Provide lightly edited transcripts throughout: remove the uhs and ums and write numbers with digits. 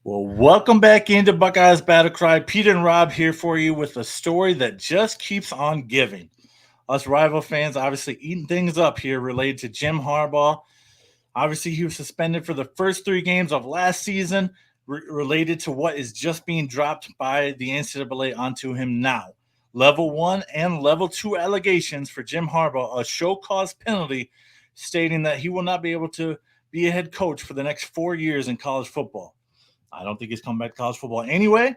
Well, welcome back into Buckeyes Battle Cry. Peter and Rob here for you with a story that just keeps on giving. Us rival fans obviously eating things up here related to Jim Harbaugh. Obviously, he was suspended for the first three games of last season, related to what is just being dropped by the NCAA onto him now. Level one and level two allegations for Jim Harbaugh, a show cause penalty stating that he will not be able to be a head coach for the next 4 years in college football. I don't think he's coming back to college football anyway,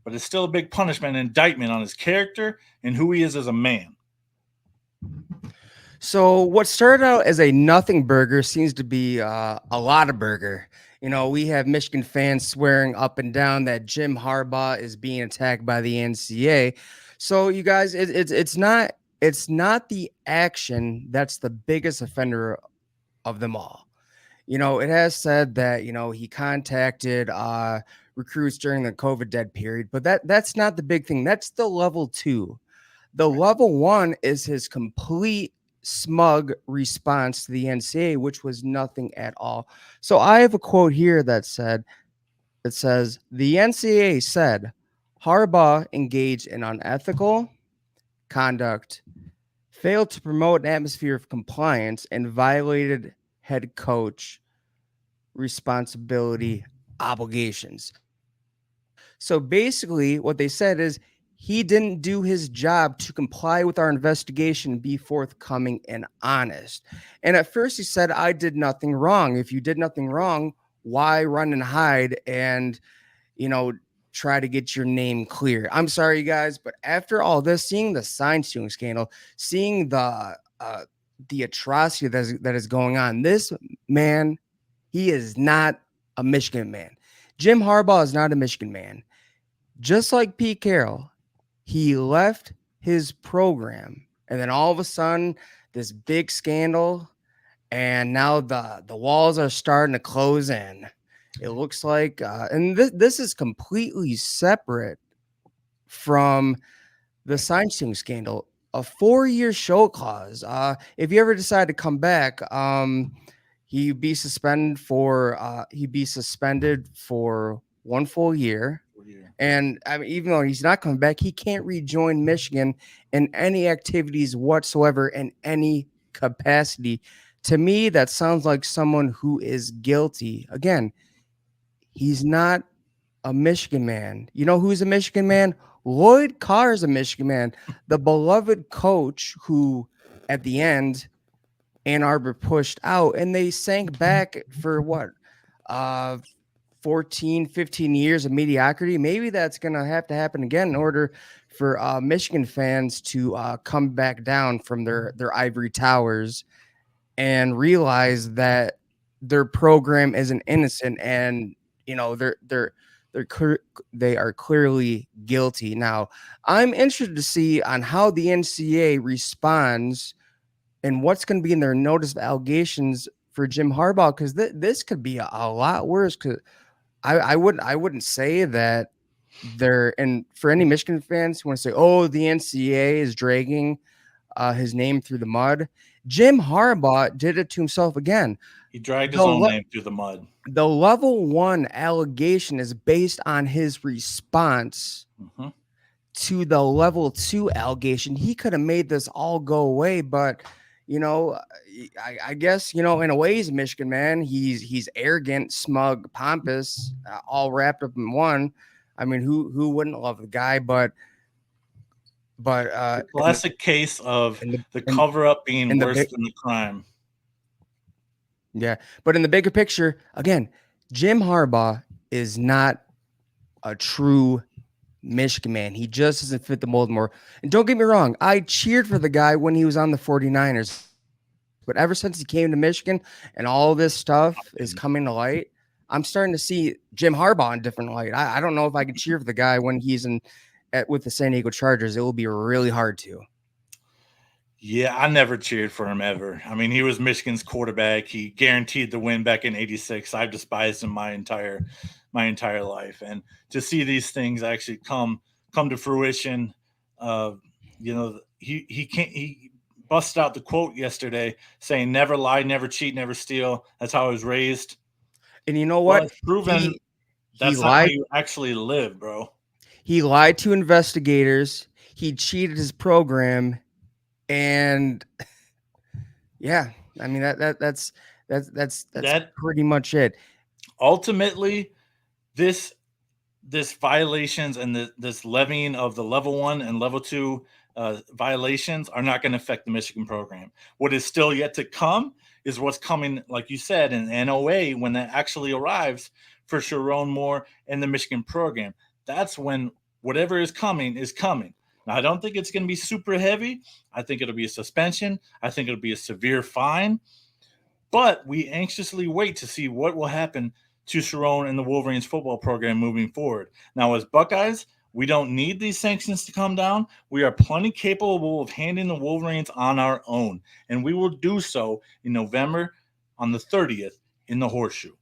but it's still a big punishment and indictment on his character and who he is as a man. So what started out as a nothing burger seems to be a lot of burger. We have Michigan fans swearing up and down that Jim Harbaugh is being attacked by the NCAA. So you guys, it's not the action that's the biggest offender of them all. It has said that he contacted recruits during the COVID dead period, but that's not the big thing. That's the level two. The level one is his complete smug response to the NCAA, which was nothing at all. So I have a quote here that says the NCAA said Harbaugh engaged in unethical conduct, failed to promote an atmosphere of compliance, and violated head coach responsibility obligations. So basically, what they said is he didn't do his job to comply with our investigation and be forthcoming and honest. And at first, he said, I did nothing wrong. If you did nothing wrong, why run and hide and, you know, try to get your name clear? I'm sorry, you guys, but after all this, seeing the sign stealing scandal, seeing the atrocity that is going on, this man, he is not a Michigan man. Jim Harbaugh is not a Michigan man. Just like Pete Carroll, he left his program, and then all of a sudden, this big scandal, and now the walls are starting to close in. It looks like, and this is completely separate from the sign stealing scandal. A 4-year show clause. If you ever decide to come back, he'd be suspended for 1 full year. And I mean, even though he's not coming back, he can't rejoin Michigan in any activities whatsoever in any capacity. To me, that sounds like someone who is guilty. Again, he's not a Michigan man. You know who's a Michigan man? Lloyd Carr is a Michigan man, the beloved coach who, at the end, Ann Arbor pushed out, and they sank back for what? Uh, 14, 15 years of mediocrity. Maybe that's going to have to happen again in order for Michigan fans to come back down from their ivory towers and realize that their program isn't innocent, and they're clear, they are clearly guilty. Now, I'm interested to see on how the NCAA responds and what's going to be in their notice of allegations for Jim Harbaugh, because this could be a lot worse. Because I wouldn't say that they're, and for any Michigan fans who want to say, oh, the NCAA is dragging his name through the mud, Jim Harbaugh did it to himself again. He dragged The his own le- name through the mud. the level one allegation is based on his response Mm-hmm. to the level two allegation. He could have made this all go away, but you know, I guess in a way he's a Michigan man. He's arrogant, smug, pompous, all wrapped up in one. I mean, who wouldn't love the guy? But The classic case of in the the cover up being in the worse big than the crime. yeah, but in the bigger picture, again, Jim Harbaugh is not a true Michigan man. He just doesn't fit the mold more. And don't get me wrong, I cheered for the guy when he was on the 49ers. But ever since he came to Michigan and all this stuff is coming to light, I'm starting to see Jim Harbaugh in different light. I don't know if I can cheer for the guy when he's with the San Diego Chargers. It will be really hard to. Yeah, I never cheered for him ever. I mean, he was Michigan's quarterback. He guaranteed the win back in '86. I've despised him my entire life, and to see these things actually come to fruition, he busted out the quote yesterday saying, "Never lie, never cheat, never steal." That's how I was raised. And you know Well, what? it's proven. He That's not how lied. you actually live, bro. He lied to investigators. He cheated his program, and yeah, I mean that's That pretty much it. ultimately, this this violations and this levying of the level 1 and level 2 violations are not going to affect the Michigan program. What is still yet to come is what's coming, like you said, in NOA when that actually arrives for Sharon Moore and the Michigan program. That's when whatever is coming is coming. Now, I don't think it's going to be super heavy. I think it'll be a suspension. I think it'll be a severe fine. But we anxiously wait to see what will happen to Sharon and the Wolverines football program moving forward. Now, as Buckeyes, we don't need these sanctions to come down. We are plenty capable of handling the Wolverines on our own, and we will do so in November on the 30th in the Horseshoe.